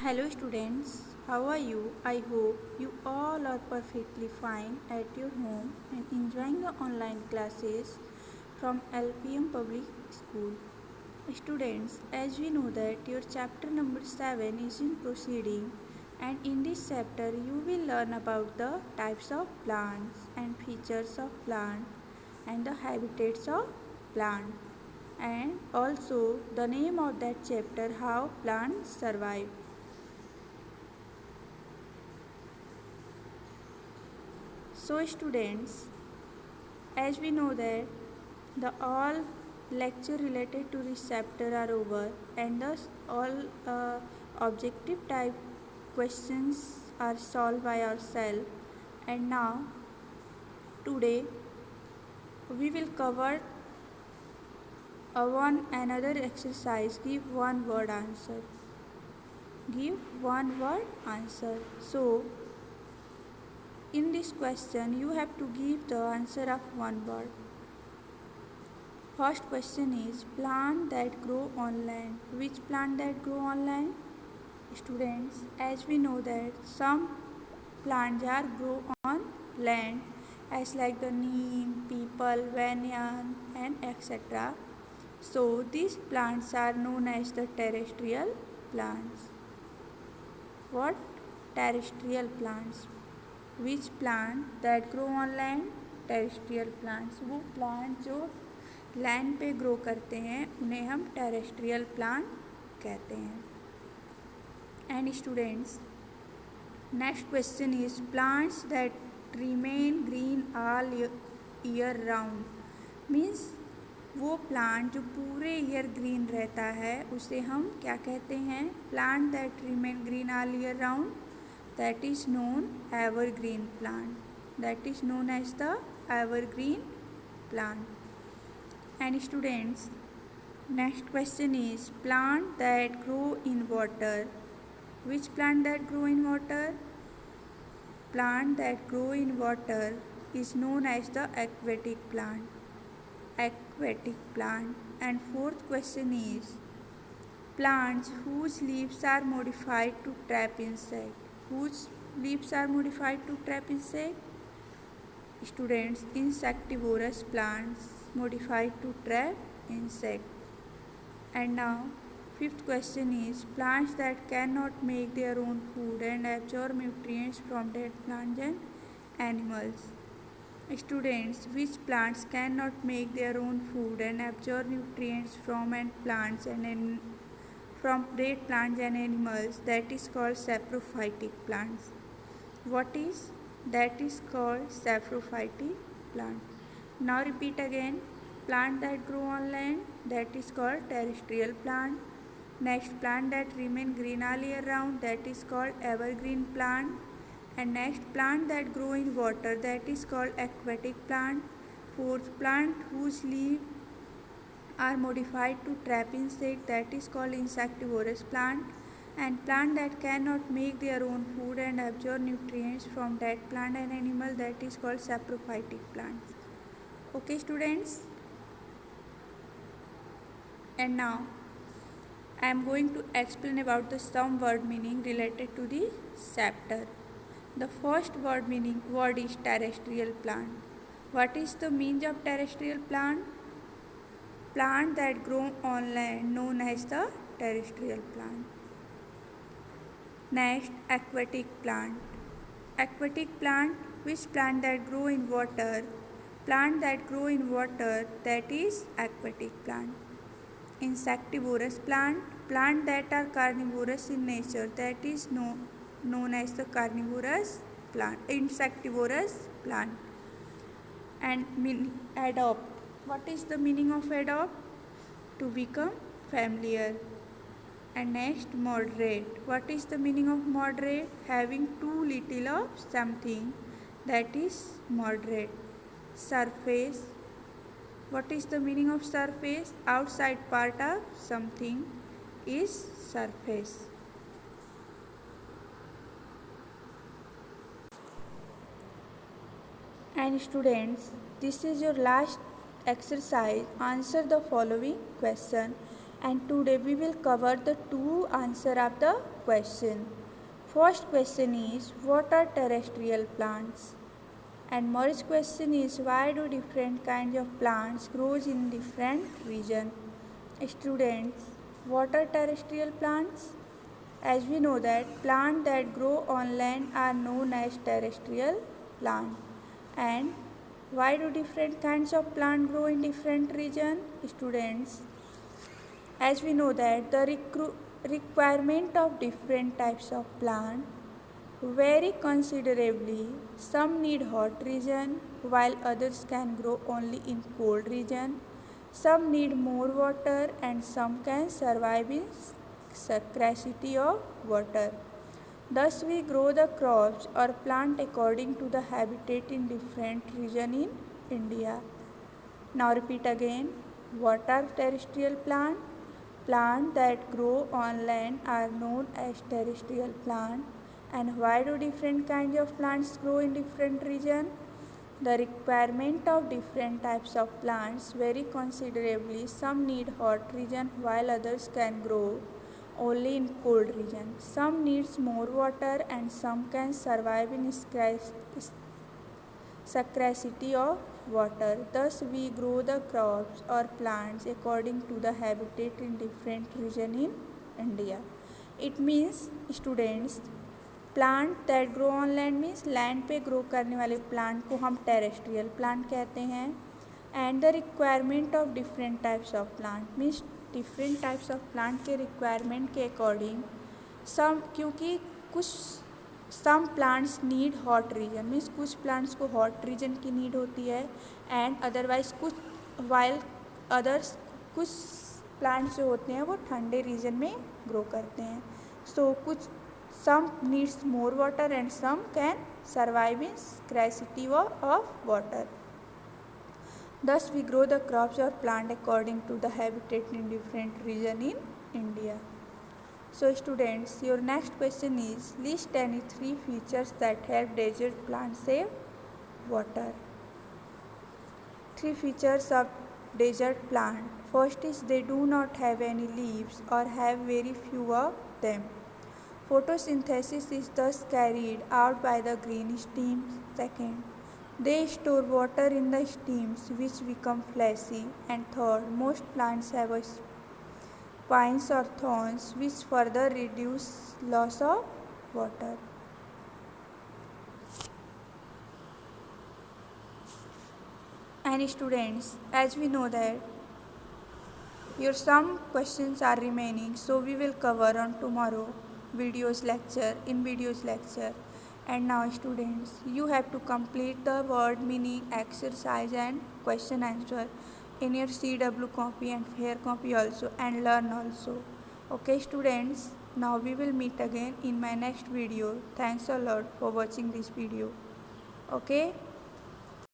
Hello students, how are you? I hope you all are perfectly fine at your home and enjoying the online classes from LPM Public School. Students, as we know that your chapter number 7 is in proceeding, and in this chapter you will learn about the types of plants and features of plant and the habitats of plant, and also the name of that chapter, how plants survive. So students, as we know that the all lecture related to this chapter are over, and thus all objective type questions are solved by ourselves, and now today we will cover one another exercise. Give one word answer. So in this question you have to give the answer of one word. First question is plant that grow on land. Which plant that grow on land? Students, as we know that some plants are grow on land as like the neem, peepal, banyan and etc. So these plants are known as the terrestrial plants. What? Terrestrial plants. Which plant that grow on land? Terrestrial plants. वो plant जो land पे grow करते हैं उन्हें हम terrestrial plant कहते हैं. And students, next question is plants that remain green all year round. Means वो प्लांट जो पूरे ईयर ग्रीन रहता है उसे हम क्या कहते हैं? Plant that remain green all year round, that is known evergreen plant. That is known as the evergreen plant. And students, next question is plant that grow in water. Which plant that grow in water? Plant that grow in water is known as the aquatic plant. Aquatic plant. And fourth question is plants whose leaves are modified to trap insect. Whose leaves are modified to trap insect? Students, insectivorous plants modified to trap insect. And now fifth question is plants that cannot make their own food and absorb nutrients from dead plants and animals. Students, which plants cannot make their own food and absorb nutrients from plants and from dead plants and animals? That is called saprophytic plants. What is? That is called saprophytic plant. Now repeat again. Plant that grow on land, that is called terrestrial plant. Next, plant that remain green all year round, that is called evergreen plant. And next, plant that grow in water, that is called aquatic plant. Fourth, plant whose leaves are modified to trap insect, that is called insectivorous plant. And plant that cannot make their own food and absorb nutrients from dead plant and animal, that is called saprophytic plants. Okay students, and now I am going to explain about the some word meaning related to the chapter. The first word is terrestrial plant. What is the meaning of terrestrial plant? Plant that grow on land, known as the terrestrial plant. Next, aquatic plant. Aquatic plant, which plant that grow in water? Plant that grow in water, that is aquatic plant. Insectivorous plant, plant that are carnivorous in nature, that is known as the carnivorous plant, insectivorous plant. And adopt. What is the meaning of adopt? To become familiar. And next, moderate. What is the meaning of moderate? Having too little of something, that is moderate. Surface. What is the meaning of surface? Outside part of something is surface. And students, this is your last exercise. Answer the following question. and today we will cover the two answer of the question. First question is what are terrestrial plants? And Maurice question is why do different kinds of plants grows in different region? Students, what are terrestrial plants? As we know that plants that grow on land are known as terrestrial plant. And why do different kinds of plant grow in different region? Students, as we know that the requirement of different types of plant vary considerably. Some need hot region while others can grow only in cold region. Some need more water and some can survive in scarcity of water. Thus we grow the crops or plant according to the habitat in different region in India. Now repeat again. What are terrestrial plants? Plants that grow on land are known as terrestrial plants. And why do different kinds of plants grow in different regions? The requirement of different types of plants vary considerably. Some need hot region while others can grow only in cold region. Some needs more water and some can survive in scarcity of water. Thus we grow the crops or plants according to the habitat in different region in India. It means students plant that grow on land means land पे grow करने वाले plant को हम terrestrial plant कहते हैं. And the requirement of different types of plant means different types of plant के requirement के according क्योंकि कुछ some plants need hot region means कुछ प्लांट्स को हॉट रीजन की नीड होती है एंड अदरवाइज कुछ प्लांट्स जो होते हैं वो ठंडे रीजन में ग्रो करते हैं. सो कुछ some needs more water and some can survive in scarcity of water. Thus we grow the crops or plant according to the habitat in different region in India. So students, your next question is list any 3 features that help desert plants save water. 3 features of desert plant. First is they do not have any leaves or have very few of them. Photosynthesis is thus carried out by the green stems. Second, they store water in the stems which become fleshy. And third, most plants have spines or thorns which further reduce loss of water. And students, as we know that your some questions are remaining, so we will cover on tomorrow videos lecture. And now students, you have to complete the word meaning exercise and question answer in your CW copy and fair copy also, and learn also. Okay students, now we will meet again in my next video. Thanks a lot for watching this video. Okay.